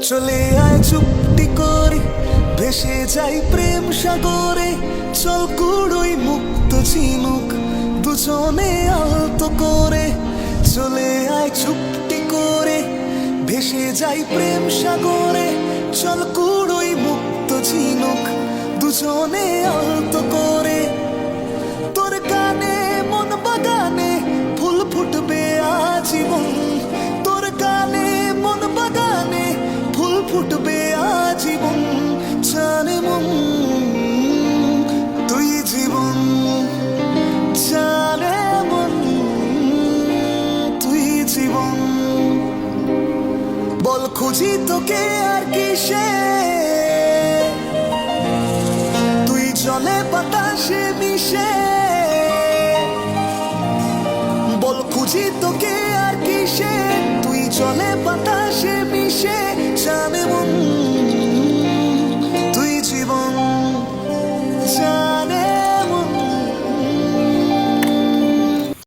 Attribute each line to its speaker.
Speaker 1: চলে আয় চুপটি করে, ভেসে যাই প্রেম সাগরে। চল কুড়োই মুক্ত ঝিনুক দুজনে আলতো করে। চলে আয় চুপটি করে, ভেসে যাই প্রেম সাগরে। চল কুড়োই মুক্ত ঝিনুক দুজনে আলতো করে। তোর গানে মন বাগানে ফুল ফুটবে আজীবন। তোর গানে মন বাগানে ফুল ফুটবে আজীবন। জানে মন তুই জীবন, জানে মন তুই জীবন। বল খুঁজি তোকে আর কিসে, তুই জলে বাতাসে মিশে। বল খুঁজি তোকে আর কিসে, তুই জলে বাতাসে মিশে।